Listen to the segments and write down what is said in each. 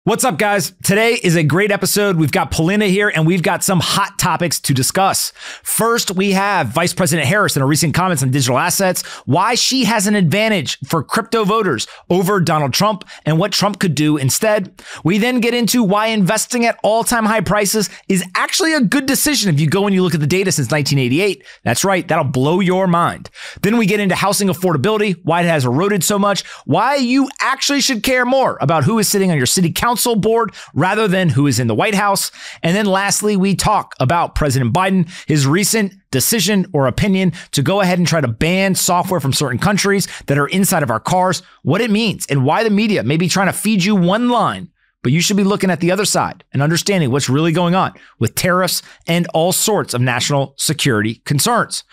What's up, guys? Today is a great episode. We've got Polina here, and we've got some hot topics to discuss. First, we have Vice President Harris in her recent comments on digital assets, why she has an advantage for crypto voters over Donald Trump, and what Trump could do instead. We then get into why investing at all-time high prices is actually a good decision if you go and you look at the data since 1988. That's right, that'll blow your mind. Then we get into housing affordability, why it has eroded so much, why you actually should care more about who is sitting on your city council board rather than who is in the White House. And then lastly, we talk about President Biden, his recent decision or opinion to go ahead and try to ban software from certain countries that are inside of our cars, what it means, and why the media may be trying to feed you one line, but you should be looking at the other side and understanding what's really going on with tariffs and all sorts of national security concerns.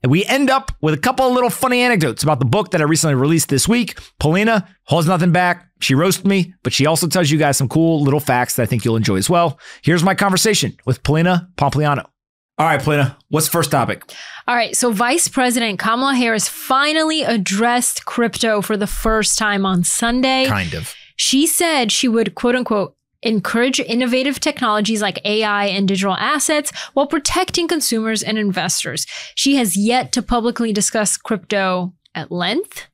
And we end up with a couple of little funny anecdotes about the book that I recently released this week. Polina holds nothing back. She roasted me, but she also tells you guys some cool little facts that I think you'll enjoy as well. Here's my conversation with Polina Pompliano. All right, Polina, what's the first topic? All right, so Vice President Kamala Harris finally addressed crypto for the first time on Sunday. Kind of. She said she would, quote unquote, encourage innovative technologies like AI and digital assets while protecting consumers and investors. She has yet to publicly discuss crypto at length,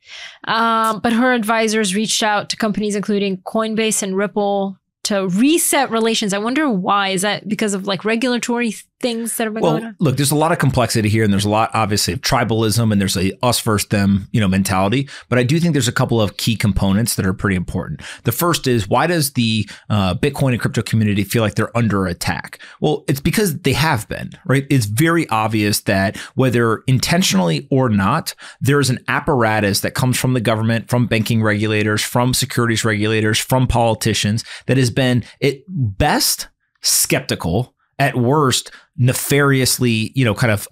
but her advisors reached out to companies including Coinbase and Ripple to reset relations. I wonder why. Is that because of like regulatory things that have been going on? Look, there's a lot of complexity here, and there's a lot, obviously, of tribalism, and there's a us versus them, mentality. But I do think there's a couple of key components that are pretty important. The first is, why does the Bitcoin and crypto community feel like they're under attack? Well, it's because they have been, right? It's very obvious that whether intentionally or not, there's an apparatus that comes from the government, from banking regulators, from securities regulators, from politicians that has been, at best, skeptical, at worst, nefariously,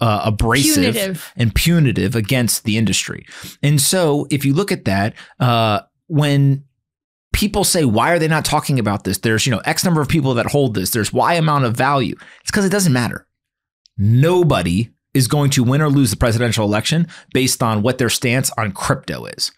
abrasive and punitive against the industry. And so if you look at that, when people say, why are they not talking about this? There's, X number of people that hold this. There's Y amount of value. It's because it doesn't matter. Nobody is going to win or lose the presidential election based on what their stance on crypto is.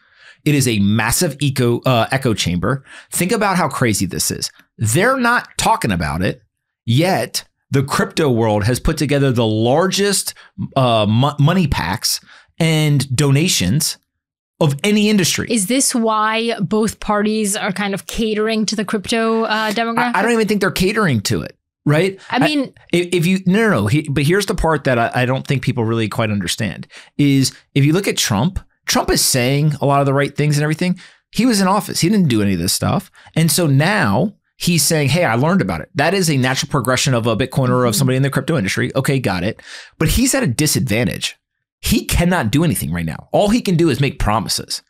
It is a massive echo chamber. Think about how crazy this is. They're not talking about it, yet the crypto world has put together the largest money packs and donations of any industry. Is this why both parties are kind of catering to the crypto demographic? I don't even think they're catering to it, right? I mean, but here's the part that I don't think people really quite understand is if you look at Trump is saying a lot of the right things and everything. He was in office. He didn't do any of this stuff. And so now he's saying, hey, I learned about it. That is a natural progression of a Bitcoiner or of somebody in the crypto industry. Okay, got it. But he's at a disadvantage. He cannot do anything right now. All he can do is make promises.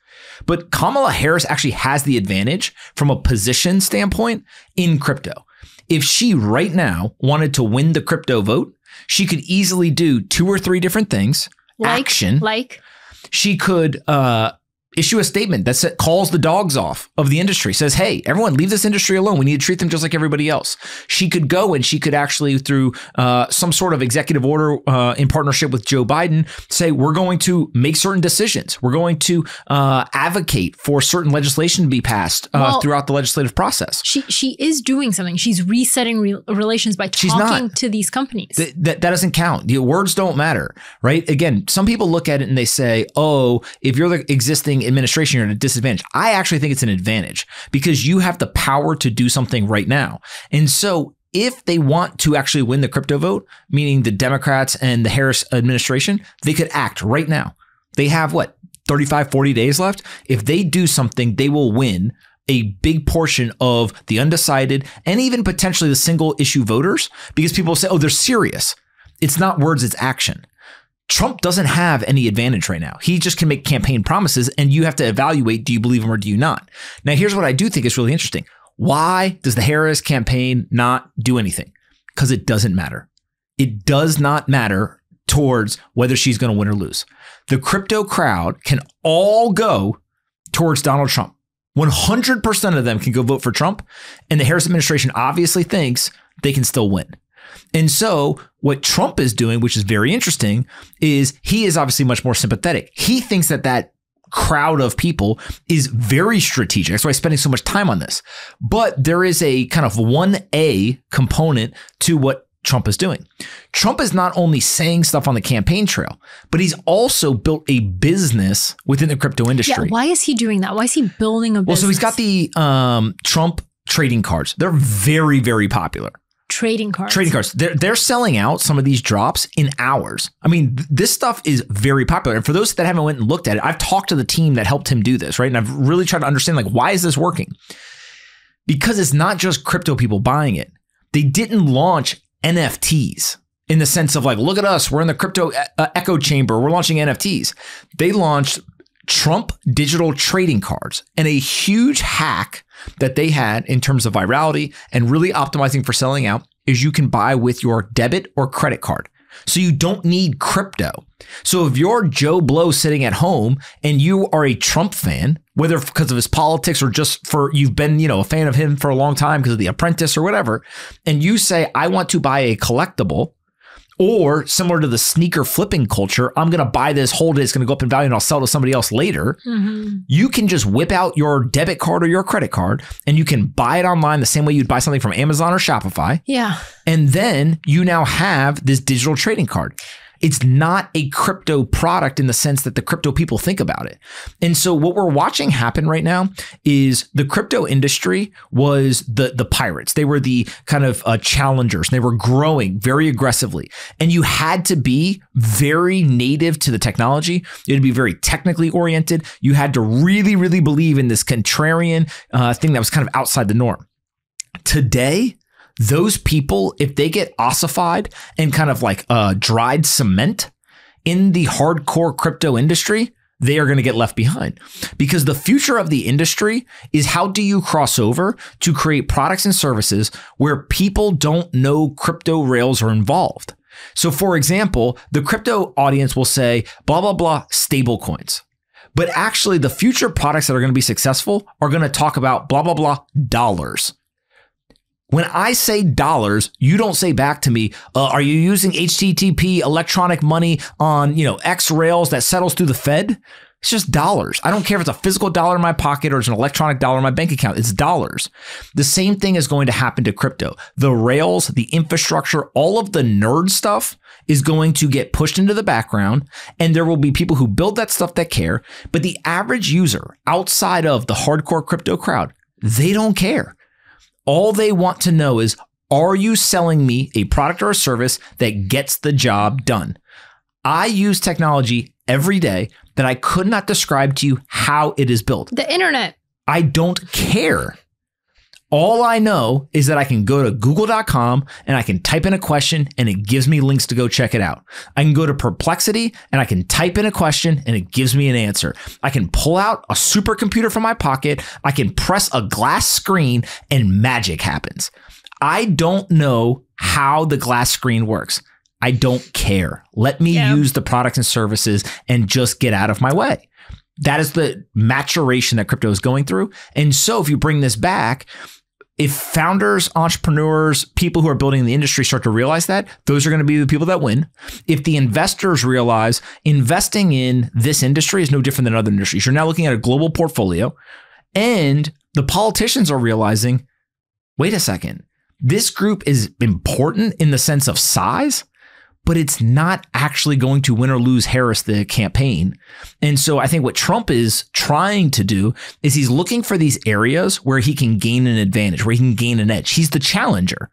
But Kamala Harris actually has the advantage from a position standpoint in crypto. If she right now wanted to win the crypto vote, she could easily do 2 or 3 different things. She could issue a statement that calls the dogs off of the industry, says, hey, everyone leave this industry alone. We need to treat them just like everybody else. She could go and she could actually, through some sort of executive order in partnership with Joe Biden, say, we're going to make certain decisions. We're going to advocate for certain legislation to be passed throughout the legislative process. She is doing something. She's resetting relations by talking to these companies. That doesn't count. The words don't matter, right? Again, some people look at it and they say, oh, if you're the existing administration, you're at a disadvantage. I actually think it's an advantage because you have the power to do something right now. And so if they want to actually win the crypto vote, meaning the Democrats and the Harris administration, they could act right now. They have 35, 40 days left. If they do something, they will win a big portion of the undecided and even potentially the single issue voters because people say, oh, they're serious. It's not words, it's action. Trump doesn't have any advantage right now. He just can make campaign promises and you have to evaluate, do you believe him or do you not? Now, here's what I do think is really interesting. Why does the Harris campaign not do anything? Because it doesn't matter. It does not matter towards whether she's going to win or lose. The crypto crowd can all go towards Donald Trump. 100% of them can go vote for Trump. And the Harris administration obviously thinks they can still win. And so what Trump is doing, which is very interesting, is he is obviously much more sympathetic. He thinks that crowd of people is very strategic. That's why I'm spending so much time on this. But there is a kind of 1A component to what Trump is doing. Trump is not only saying stuff on the campaign trail, but he's also built a business within the crypto industry. Yeah, why is he doing that? Why is he building a business? Well, so he's got the Trump trading cards. They're very, very popular. Trading cards. They're selling out some of these drops in hours. I mean, this stuff is very popular. And for those that haven't went and looked at it, I've talked to the team that helped him do this, right? And I've really tried to understand, like, why is this working? Because it's not just crypto people buying it. They didn't launch NFTs in the sense of like, look at us, we're in the crypto echo chamber, we're launching NFTs. They launched Trump digital trading cards, and a huge hack that they had in terms of virality and really optimizing for selling out is you can buy with your debit or credit card. So you don't need crypto. So if you're Joe Blow sitting at home and you are a Trump fan, whether because of his politics or just for you've been, a fan of him for a long time because of The Apprentice or whatever, and you say, I want to buy a collectible, or similar to the sneaker flipping culture, I'm going to buy this, hold it, it's going to go up in value and I'll sell to somebody else later. Mm-hmm. You can just whip out your debit card or your credit card and you can buy it online the same way you'd buy something from Amazon or Shopify. Yeah. And then you now have this digital trading card. It's not a crypto product in the sense that the crypto people think about it. And so what we're watching happen right now is the crypto industry was the pirates. They were the kind of challengers. And they were growing very aggressively. And you had to be very native to the technology. You had to be very technically oriented. You had to really, really believe in this contrarian thing that was kind of outside the norm. Today, those people, if they get ossified and kind of like dried cement in the hardcore crypto industry, they are going to get left behind, because the future of the industry is how do you cross over to create products and services where people don't know crypto rails are involved. So for example, the crypto audience will say, blah, blah, blah, stable coins. But actually the future products that are going to be successful are going to talk about blah, blah, blah, dollars. When I say dollars, you don't say back to me, are you using HTTP electronic money on, X rails that settles through the Fed? It's just dollars. I don't care if it's a physical dollar in my pocket or it's an electronic dollar in my bank account. It's dollars. The same thing is going to happen to crypto. The rails, the infrastructure, all of the nerd stuff is going to get pushed into the background, and there will be people who build that stuff that care. But the average user outside of the hardcore crypto crowd, they don't care. All they want to know is, are you selling me a product or a service that gets the job done? I use technology every day that I could not describe to you how it is built. The internet. I don't care. All I know is that I can go to google.com and I can type in a question and it gives me links to go check it out. I can go to Perplexity and I can type in a question and it gives me an answer. I can pull out a supercomputer from my pocket. I can press a glass screen and magic happens. I don't know how the glass screen works. I don't care. Let me use the products and services and just get out of my way. That is the maturation that crypto is going through. And so if you bring this back, if founders, entrepreneurs, people who are building the industry start to realize that, those are going to be the people that win. If the investors realize investing in this industry is no different than other industries, you're now looking at a global portfolio, and the politicians are realizing, wait a second, this group is important in the sense of size, but it's not actually going to win or lose Harris the campaign. And so I think what Trump is trying to do is he's looking for these areas where he can gain an advantage, where he can gain an edge. He's the challenger.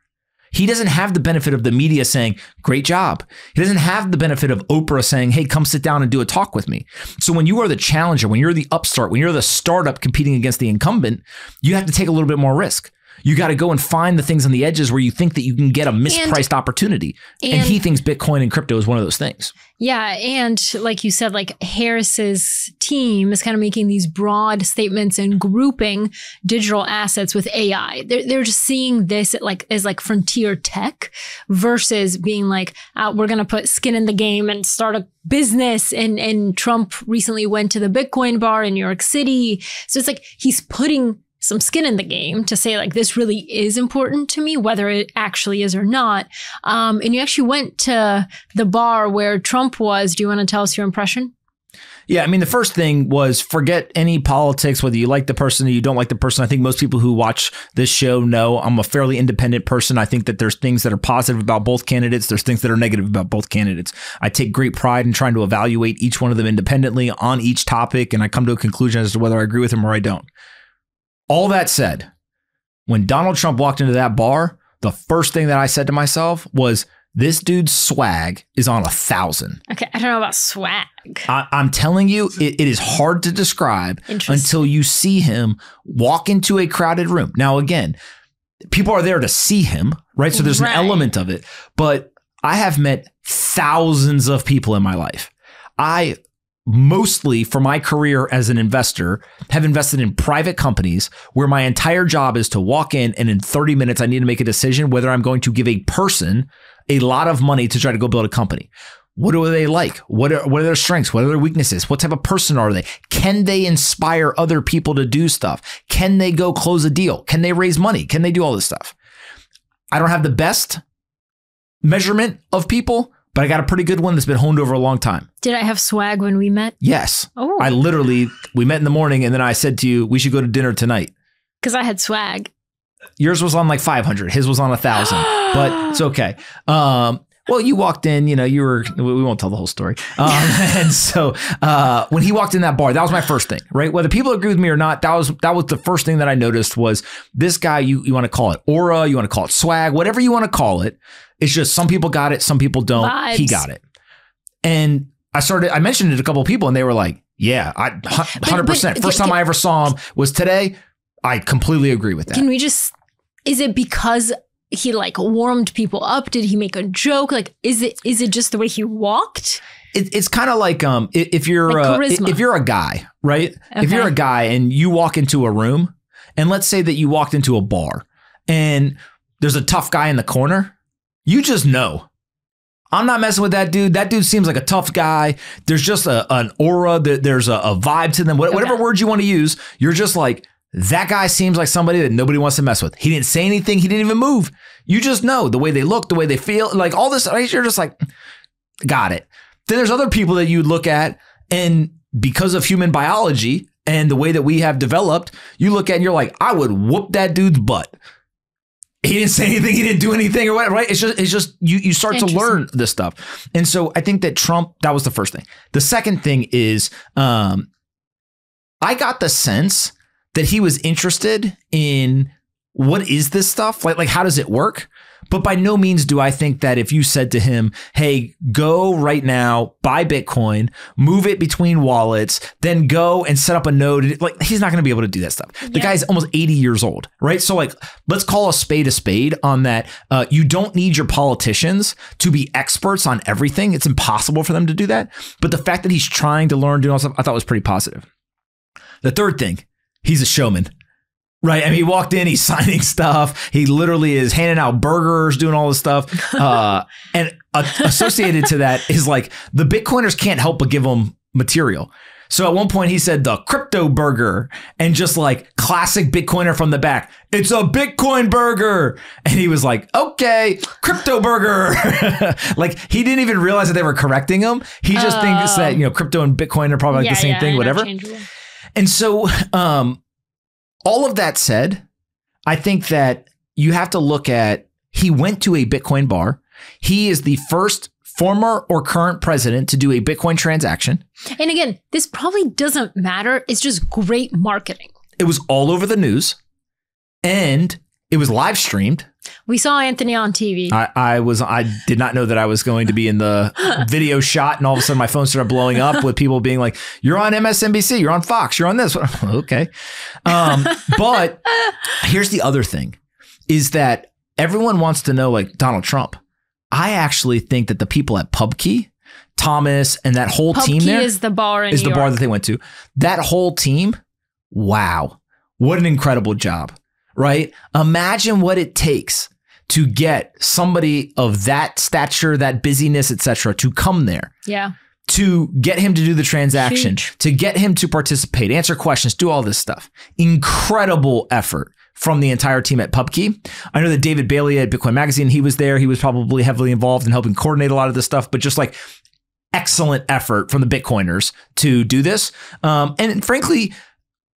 He doesn't have the benefit of the media saying, great job. He doesn't have the benefit of Oprah saying, hey, come sit down and do a talk with me. So when you are the challenger, when you're the upstart, when you're the startup competing against the incumbent, you have to take a little bit more risk. You got to go and find the things on the edges where you think that you can get a mispriced opportunity. And he thinks Bitcoin and crypto is one of those things. Yeah. And like you said, like Harris's team is kind of making these broad statements and grouping digital assets with AI. They're just seeing this as frontier tech versus being like, we're going to put skin in the game and start a business. And Trump recently went to the Bitcoin bar in New York City. So it's like he's putting some skin in the game to say like, this really is important to me, whether it actually is or not. And you actually went to the bar where Trump was. Do you want to tell us your impression? Yeah, I mean, the first thing was forget any politics, whether you like the person or you don't like the person. I think most people who watch this show know I'm a fairly independent person. I think that there's things that are positive about both candidates. There's things that are negative about both candidates. I take great pride in trying to evaluate each one of them independently on each topic, and I come to a conclusion as to whether I agree with him or I don't. All that said, when Donald Trump walked into that bar, the first thing that I said to myself was, this dude's swag is on 1,000. Okay, I don't know about swag. I'm telling you, it is hard to describe until you see him walk into a crowded room. Now, again, people are there to see him, right? So there's an element of it. But I have met thousands of people in my life. I mostly for my career as an investor have invested in private companies where my entire job is to walk in and in 30 minutes, I need to make a decision whether I'm going to give a person a lot of money to try to go build a company. What do they like? What are their strengths? What are their weaknesses? What type of person are they? Can they inspire other people to do stuff? Can they go close a deal? Can they raise money? Can they do all this stuff? I don't have the best measurement of people, but I got a pretty good one that's been honed over a long time. Did I have swag when we met? Yes. Oh. We met in the morning and then I said to you, we should go to dinner tonight. Because I had swag. Yours was on like 500. His was on 1,000, but it's okay. Well, you walked in, we won't tell the whole story. And so when he walked in that bar, that was my first thing, right? Whether people agree with me or not, that was the first thing that I noticed was this guy, you want to call it aura, you want to call it swag, whatever you want to call it. It's just some people got it, some people don't. Vibes. He got it. And I mentioned it to a couple of people and they were like, yeah, 100%. First time I ever saw him was today. I completely agree with that. Is it because he like warmed people up? Did he make a joke? Like, is it just the way he walked? It's kind of like if you're a guy, right? Okay. If you're a guy and you walk into a room, and let's say that you walked into a bar and there's a tough guy in the corner, you just know. I'm not messing with that dude. That dude seems like a tough guy. There's just an aura. There's a vibe to them. Whatever words you want to use, you're just like, that guy seems like somebody that nobody wants to mess with. He didn't say anything. He didn't even move. You just know the way they look, the way they feel, like all this. You're just like, got it. Then there's other people that you look at, and because of human biology and the way that we have developed, you look at and you're like, I would whoop that dude's butt. He didn't say anything. He didn't do anything or whatever, right? It's just you start to learn this stuff. And so I think that Trump, that was the first thing. The second thing is I got the sense that he was interested in what is this stuff? Like how does it work? But by no means do I think that if you said to him, hey, go right now, buy Bitcoin, move it between wallets, then go and set up a node. Like he's not going to be able to do that stuff. The guy's almost 80 years old, right? So like, let's call a spade on that. You don't need your politicians to be experts on everything. It's impossible for them to do that. But the fact that he's trying to learn, doing all stuff, I thought was pretty positive. The third thing, he's a showman. Right. I mean, he walked in, he's signing stuff. He literally is handing out burgers, doing all this stuff. And associated to that is like the Bitcoiners can't help but give him material. So at one point he said the crypto burger and just like classic Bitcoiner from the back. It's a Bitcoin burger. And he was like, OK, crypto burger. Like he didn't even realize that they were correcting him. He just thinks that, crypto and Bitcoin are probably like the same thing, whatever. And so all of that said, I think that you have to look at, he went to a Bitcoin bar. He is the first former or current president to do a Bitcoin transaction. And again, this probably doesn't matter. It's just great marketing. It was all over the news and it was live streamed. We saw Anthony on TV. I did not know that I was going to be in the video shot, and all of a sudden my phone started blowing up with people being like, you're on MSNBC, you're on Fox, you're on this. Okay. But here's the other thing is that everyone wants to know, like Donald Trump. I actually think that the people at PubKey, Thomas and that whole team there is the bar in New York. Bar that they went to. That whole team. Wow. What an incredible job. Right? Imagine what it takes to get somebody of that stature, that busyness, etc., to come there. Yeah. To get him to do the transaction, huge. To get him to participate, answer questions, do all this stuff. Incredible effort from the entire team at PubKey. I know that David Bailey at Bitcoin Magazine, he was there. He was probably heavily involved in helping coordinate a lot of this stuff, but just like excellent effort from the Bitcoiners to do this. And frankly,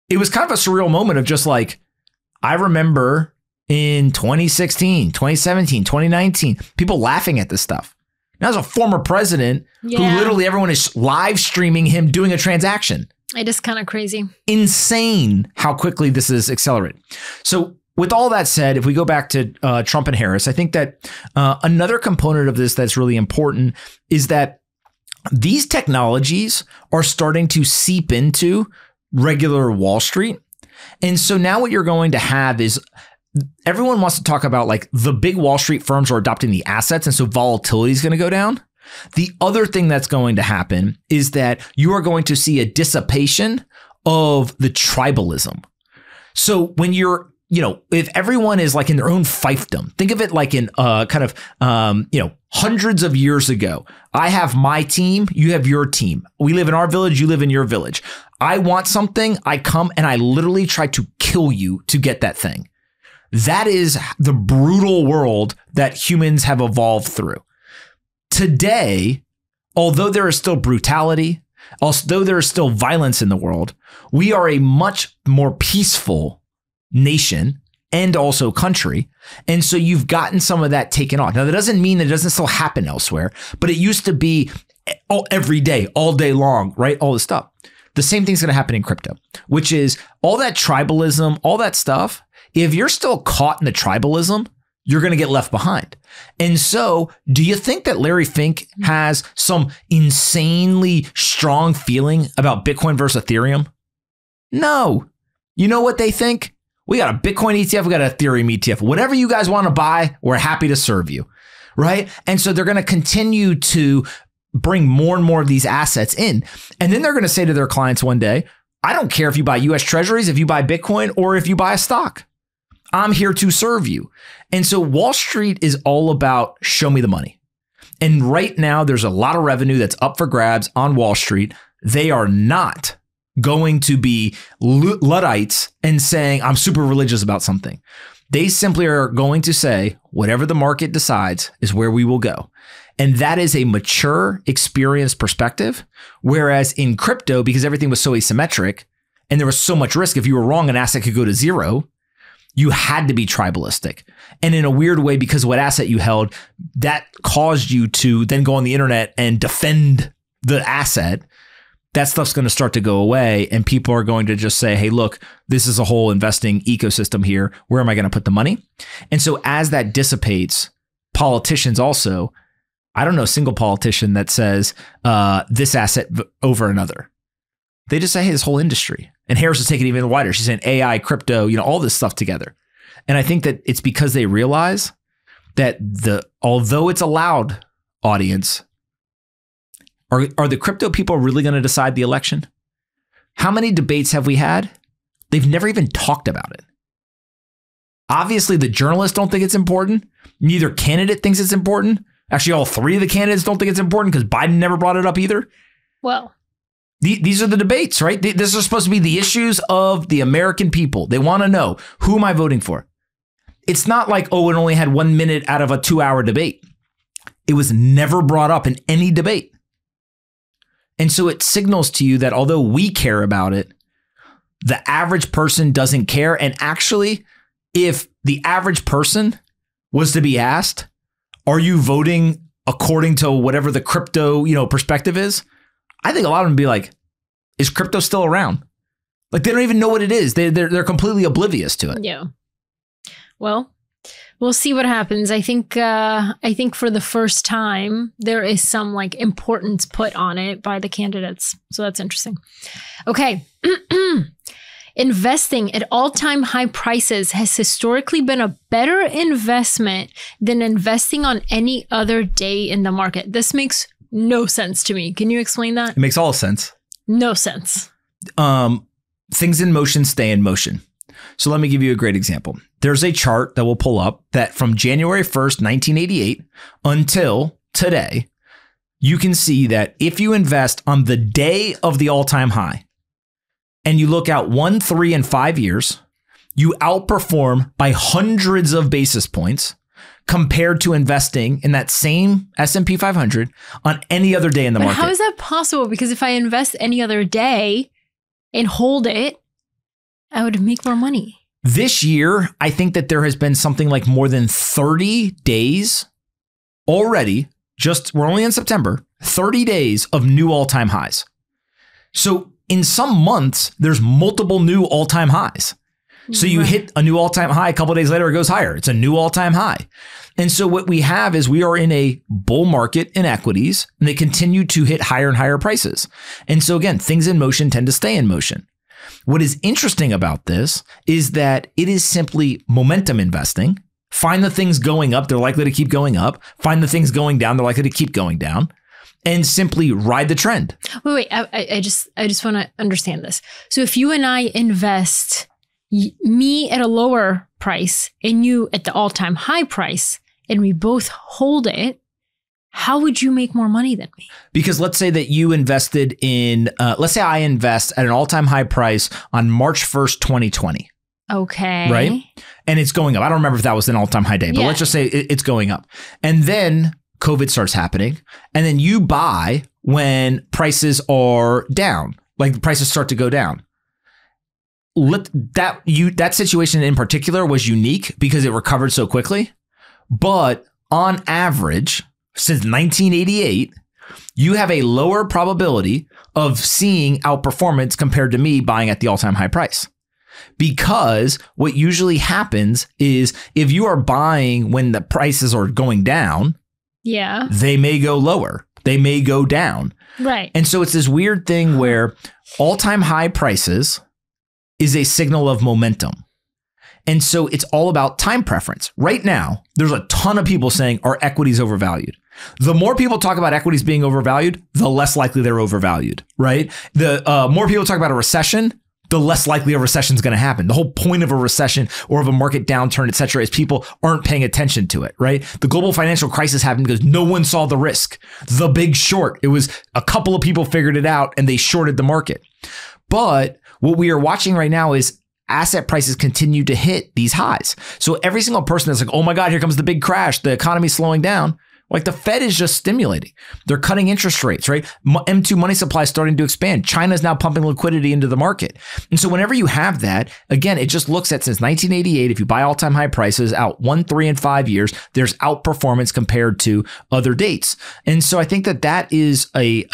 it was kind of a surreal moment of just like, I remember in 2016, 2017, 2019, people laughing at this stuff. Now, as a former president who literally everyone is live streaming him doing a transaction. It is kind of crazy. Insane how quickly this is accelerated. So with all that said, if we go back to Trump and Harris, I think that another component of this that's really important is that these technologies are starting to seep into regular Wall Street. And so now what you're going to have is everyone wants to talk about like the big Wall Street firms are adopting the assets. And so volatility is going to go down. The other thing that's going to happen is that you are going to see a dissipation of the tribalism. So when you're, if everyone is like in their own fiefdom, think of it like in hundreds of years ago. I have my team, you have your team. We live in our village, you live in your village. I want something, I come and I literally try to kill you to get that thing. That is the brutal world that humans have evolved through. Today, although there is still brutality, although there is still violence in the world, we are a much more peaceful nation and also country. And so you've gotten some of that taken off. Now, that doesn't mean that it doesn't still happen elsewhere, but it used to be every day, all day long, right? All this stuff. The same thing's going to happen in crypto, which is all that tribalism, all that stuff. If you're still caught in the tribalism, you're going to get left behind. And so do you think that Larry Fink has some insanely strong feeling about Bitcoin versus Ethereum? No. You know what they think? We got a Bitcoin ETF, we got an Ethereum ETF. Whatever you guys want to buy, we're happy to serve you, right? And so they're going to continue to bring more and more of these assets in. And then they're going to say to their clients one day, I don't care if you buy US Treasuries, if you buy Bitcoin, or if you buy a stock. I'm here to serve you. And so Wall Street is all about show me the money. And right now, there's a lot of revenue that's up for grabs on Wall Street. They are not going to be Luddites and saying, I'm super religious about something. They simply are going to say, whatever the market decides is where we will go. And that is a mature, experienced perspective. Whereas in crypto, because everything was so asymmetric and there was so much risk, if you were wrong, an asset could go to zero. You had to be tribalistic. And in a weird way, because of what asset you held, that caused you to then go on the internet and defend the asset. That stuff's going to start to go away. And people are going to just say, hey, look, this is a whole investing ecosystem here. Where am I going to put the money? And so as that dissipates, politicians also, I don't know a single politician that says this asset over another. They just say, hey, this whole industry. And Harris is taking it even wider. She's saying AI, crypto, all this stuff together. And I think that it's because they realize that although it's a loud audience, are the crypto people really going to decide the election? How many debates have we had? They've never even talked about it. Obviously, the journalists don't think it's important. Neither candidate thinks it's important. Actually, all three of the candidates don't think it's important because Biden never brought it up either. Well, these are the debates, right? This is supposed to be the issues of the American people. They want to know, who am I voting for? It's not like, oh, it only had 1 minute out of a 2-hour debate. It was never brought up in any debate. And so it signals to you that although we care about it, the average person doesn't care. And actually, if the average person was to be asked, are you voting according to whatever the crypto, perspective is? I think a lot of them would be like, is crypto still around? Like they don't even know what it is. They're completely oblivious to it. Yeah. Well, we'll see what happens. I think for the first time, there is some importance put on it by the candidates. So that's interesting. Okay. Investing at all-time high prices has historically been a better investment than investing on any other day in the market. This makes no sense to me. Can you explain that? It makes all sense. No sense. Things in motion stay in motion. So let me give you a great example. There's a chart that we'll pull up that from January 1st, 1988 until today, you can see that if you invest on the day of the all-time high and you look out 1, 3, and 5 years, you outperform by hundreds of basis points compared to investing in that same S&P 500 on any other day in the market. How is that possible? Because if I invest any other day and hold it, I would make more money. This year, I think that there has been something like more than 30 days already. We're only in September, 30 days of new all-time highs. So in some months, there's multiple new all-time highs. So you hit a new all-time high, a couple of days later, it goes higher. It's a new all-time high. And so what we have is we are in a bull market in equities, and they continue to hit higher and higher prices. And so again, things in motion tend to stay in motion. What is interesting about this is that it is simply momentum investing. Find the things going up, they're likely to keep going up. Find the things going down, they're likely to keep going down. And simply ride the trend. Wait, I just want to understand this. So if you and I invest me at a lower price and you at the all-time high price, and we both hold it, how would you make more money than me? Because let's say that you invested in, let's say I invest at an all-time high price on March 1st, 2020. Okay. Right? And it's going up. I don't remember if that was an all-time high day, but let's just say it's going up. And then COVID starts happening. And then you buy when prices are down, like the prices start to go down. That situation in particular was unique because it recovered so quickly. But on average, since 1988, you have a lower probability of seeing outperformance compared to me buying at the all-time high price. Because what usually happens is if you are buying when the prices are going down, they may go lower. They may go down. Right. And so it's this weird thing where all-time high prices is a signal of momentum. And so it's all about time preference. Right now, there's a ton of people saying our equities overvalued. The more people talk about equities being overvalued, the less likely they're overvalued, right? The more people talk about a recession, the less likely a recession is going to happen. The whole point of a recession or of a market downturn, et cetera, is people aren't paying attention to it, right? The global financial crisis happened because no one saw the risk. The Big Short, it was a couple of people figured it out and they shorted the market. But what we are watching right now is asset prices continue to hit these highs. So every single person that's like, oh my God, here comes the big crash. The economy's slowing down. Like the Fed is just stimulating. They're cutting interest rates, right? M2 money supply is starting to expand. China is now pumping liquidity into the market. And so whenever you have that, again, it just looks at since 1988, if you buy all-time high prices out 1, 3, and 5 years, there's outperformance compared to other dates. And so I think that that is a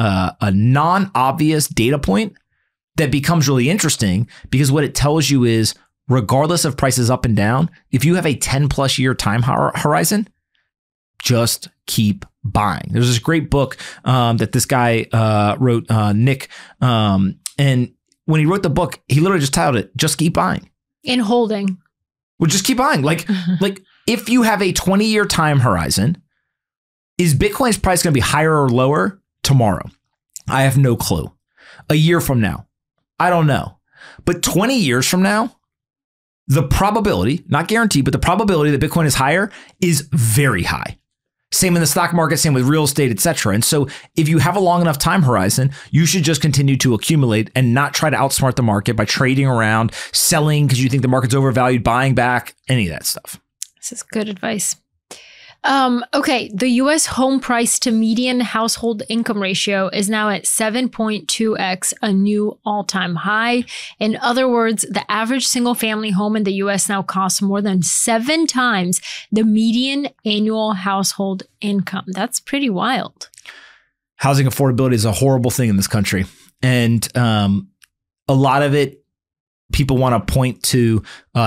non-obvious data point that becomes really interesting because what it tells you is regardless of prices up and down, if you have a 10 plus year time horizon, just keep buying. There's this great book that this guy wrote, Nick. And when he wrote the book, he literally just titled it, Just Keep Buying. In holding. Well, just keep buying. Like if you have a 20-year time horizon, is Bitcoin's price going to be higher or lower tomorrow? I have no clue. A year from now, I don't know. But 20 years from now, the probability, not guaranteed, but the probability that Bitcoin is higher is very high. Same in the stock market, same with real estate, et cetera. And so if you have a long enough time horizon, you should just continue to accumulate and not try to outsmart the market by trading around, selling because you think the market's overvalued, buying back, any of that stuff. This is good advice. Okay, the U.S. home price to median household income ratio is now at 7.2x, a new all-time high. In other words, the average single-family home in the U.S. now costs more than 7 times the median annual household income. That's pretty wild. Housing affordability is a horrible thing in this country. And a lot of it, people want to point to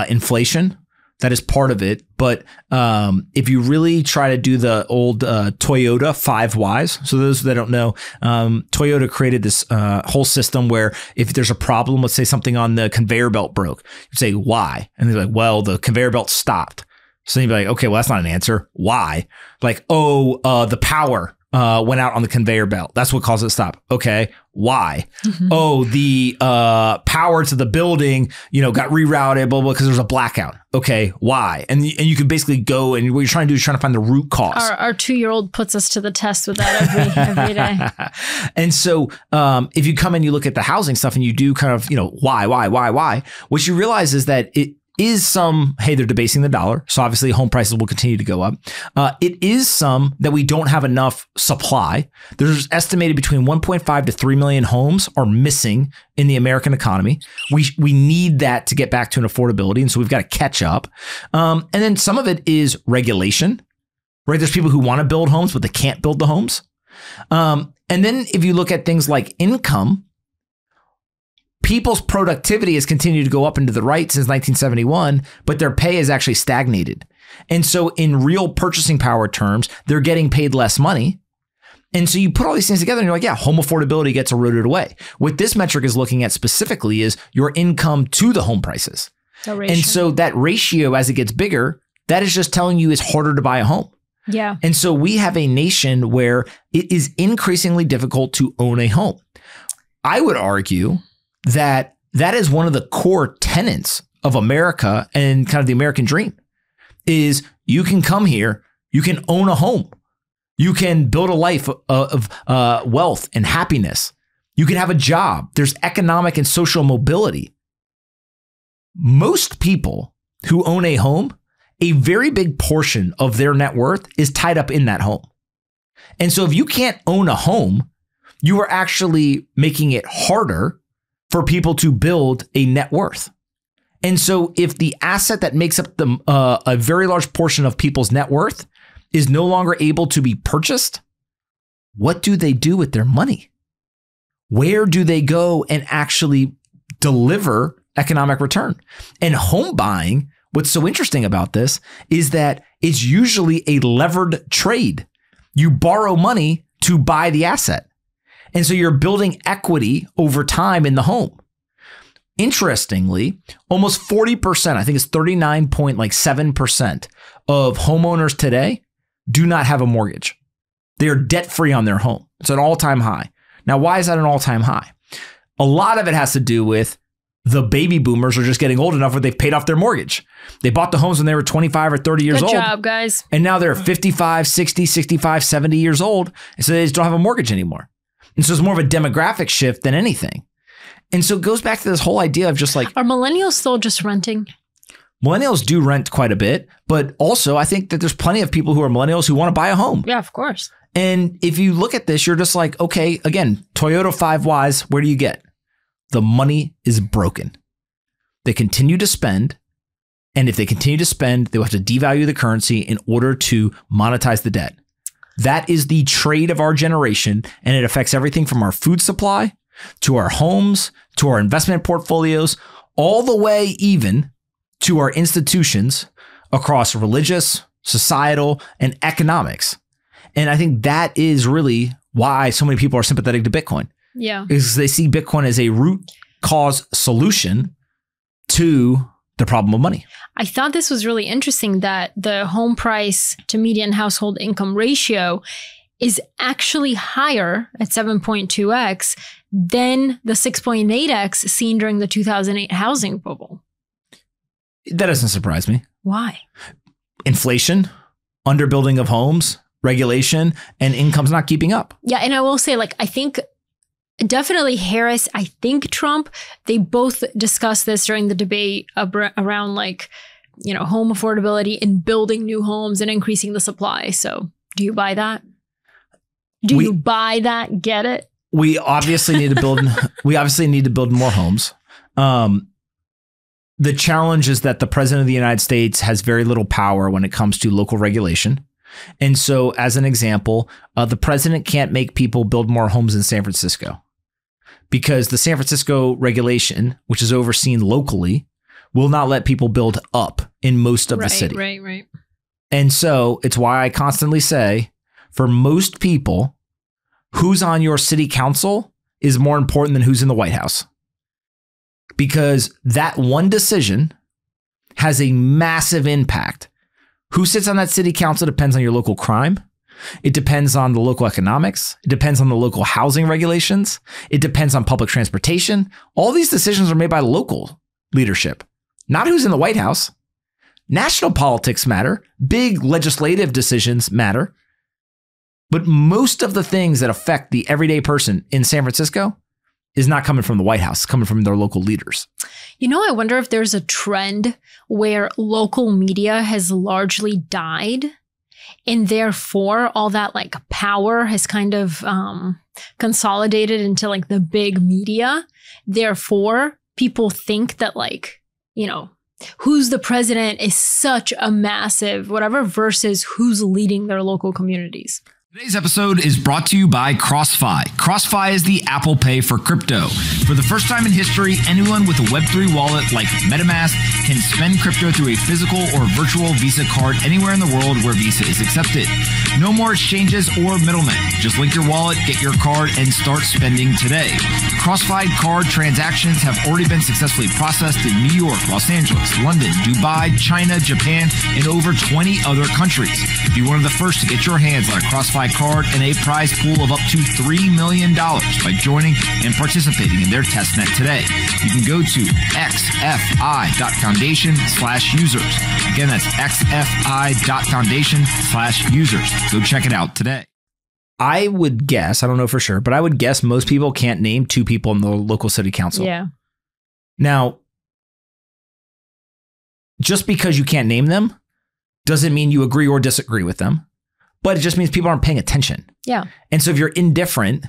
inflation. That is part of it. But if you really try to do the old Toyota 5 Whys, so those that don't know, Toyota created this whole system where if there's a problem, let's say something on the conveyor belt broke, you say, why? And they're like, well, the conveyor belt stopped. So you'd be like, okay, well, that's not an answer. Why? Like, the power went out on the conveyor belt. That's what caused it to stop. Okay. Why? Mm-hmm. Oh, the power to the building, got rerouted, blah, blah, because there's a blackout. Okay. Why? And you could basically go and what you're trying to do is trying to find the root cause. Our 2-year-old puts us to the test with that every day. And so if you come and you look at the housing stuff and you do kind of, why, what you realize is that is some, hey, they're debasing the dollar. So obviously home prices will continue to go up. It is some that we don't have enough supply. There's estimated between 1.5 to 3 million homes are missing in the American economy. We need that to get back to an affordability. And so we've got to catch up. And then some of it is regulation, right? There's people who want to build homes, but they can't build the homes. And then if you look at things like income, people's productivity has continued to go up and to the right since 1971, but their pay has actually stagnated. And so in real purchasing power terms, they're getting paid less money. And so you put all these things together and you're like, yeah, home affordability gets eroded away. What this metric is looking at specifically is your income to the home prices. And so that ratio, as it gets bigger, that is just telling you it's harder to buy a home. Yeah. And so we have a nation where it is increasingly difficult to own a home. I would argue that is one of the core tenets of America and kind of the American dream is you can come here, you can own a home, you can build a life of wealth and happiness. You can have a job. There's economic and social mobility. Most people who own a home, a very big portion of their net worth is tied up in that home. And so if you can't own a home, you are actually making it harder for people to build a net worth. And so if the asset that makes up a very large portion of people's net worth is no longer able to be purchased, what do they do with their money? Where do they go and actually deliver economic return? And home buying, what's so interesting about this is that it's usually a levered trade. You borrow money to buy the asset. And so you're building equity over time in the home. Interestingly, almost 40%, I think it's 39.7% of homeowners today do not have a mortgage. They are debt-free on their home. It's an all-time high. Now, why is that an all-time high? A lot of it has to do with the baby boomers are just getting old enough where they've paid off their mortgage. They bought the homes when they were 25 or 30 years old. Good job, guys. And now they're 55, 60, 65, 70 years old. And so they just don't have a mortgage anymore. And so it's more of a demographic shift than anything. And so it goes back to this whole idea of just like... Are millennials still just renting? Millennials do rent quite a bit, but also I think that there's plenty of people who are millennials who want to buy a home. Yeah, of course. And if you look at this, you're just like, okay, again, Toyota 5Ys, where do you get? The money is broken. They continue to spend. And if they continue to spend, they will have to devalue the currency in order to monetize the debt. That is the trade of our generation, and it affects everything from our food supply to our homes, to our investment portfolios, all the way even to our institutions across religious, societal, and economics. And I think that is really why so many people are sympathetic to Bitcoin. Yeah. Because they see Bitcoin as a root cause solution to the problem of money. I thought this was really interesting that the home price to median household income ratio is actually higher at 7.2x than the 6.8x seen during the 2008 housing bubble. That doesn't surprise me. Why? Inflation, underbuilding of homes, regulation, and income's not keeping up. Yeah. And I will say, like, I think definitely Harris, I think Trump, they both discussed this during the debate around, like, you know, home affordability and building new homes and increasing the supply. So do you buy that? Do you buy that? Get it? We obviously need to build. We obviously need to build more homes. The challenge is that the president of the United States has very little power when it comes to local regulation. And so, as an example, the president can't make people build more homes in San Francisco because the San Francisco regulation, which is overseen locally, will not let people build up in most of the city. Right. And so it's why I constantly say, for most people, who's on your city council is more important than who's in the White House. Because that one decision has a massive impact. Who sits on that city council depends on your local crime. It depends on the local economics. It depends on the local housing regulations. It depends on public transportation. All these decisions are made by local leadership, not who's in the White House. National politics matter. Big legislative decisions matter. But most of the things that affect the everyday person in San Francisco is not coming from the White House, it's coming from their local leaders. You know, I wonder if there's a trend where local media has largely died, and therefore all that like power has kind of consolidated into like the big media. Therefore, people think that like, you know, who's the president is such a massive whatever versus who's leading their local communities. Today's episode is brought to you by CrossFi. CrossFi is the Apple Pay for crypto. For the first time in history, anyone with a Web3 wallet like MetaMask can spend crypto through a physical or virtual Visa card anywhere in the world where Visa is accepted. No more exchanges or middlemen. Just link your wallet, get your card, and start spending today. CrossFi card transactions have already been successfully processed in New York, Los Angeles, London, Dubai, China, Japan, and over 20 other countries. Be one of the first to get your hands on a CrossFi card and a prize pool of up to $3 million by joining and participating in their testnet today. You can go to xfi.foundation/users. Again, that's xfi.foundation/users. Go check it out today. I would guess, I don't know for sure, but I would guess most people can't name 2 people in the local city council. Yeah. Now, just because you can't name them doesn't mean you agree or disagree with them. But it just means people aren't paying attention. Yeah. And so if you're indifferent,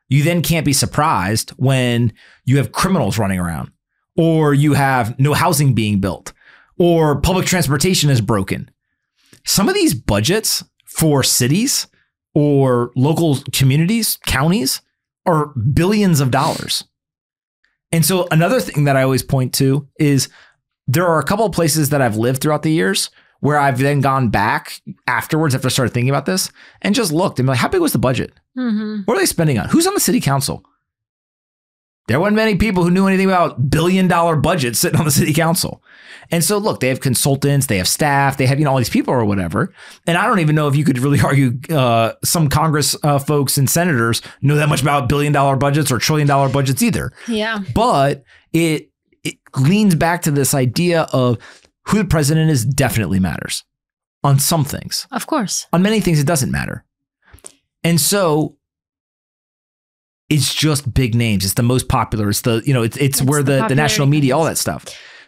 you then can't be surprised when you have criminals running around, or you have no housing being built, or public transportation is broken. Some of these budgets for cities or local communities, counties, are billions of dollars. And so another thing that I always point to is there are a couple of places that I've lived throughout the years where I've then gone back afterwards after I started thinking about this and just looked and be like, how big was the budget? Mm-hmm. What are they spending on? Who's on the city council? There weren't many people who knew anything about billion-dollar budgets sitting on the city council. And so look, they have consultants, they have staff, they have, you know, all these people or whatever. And I don't even know if you could really argue some Congress folks and senators know that much about billion-dollar budgets or trillion-dollar budgets either. Yeah. But it leans back to this idea of who the president is definitely matters on some things. Of course. On many things, it doesn't matter. And so it's just big names. It's the most popular. It's the, you know, it's where the national media, all that stuff.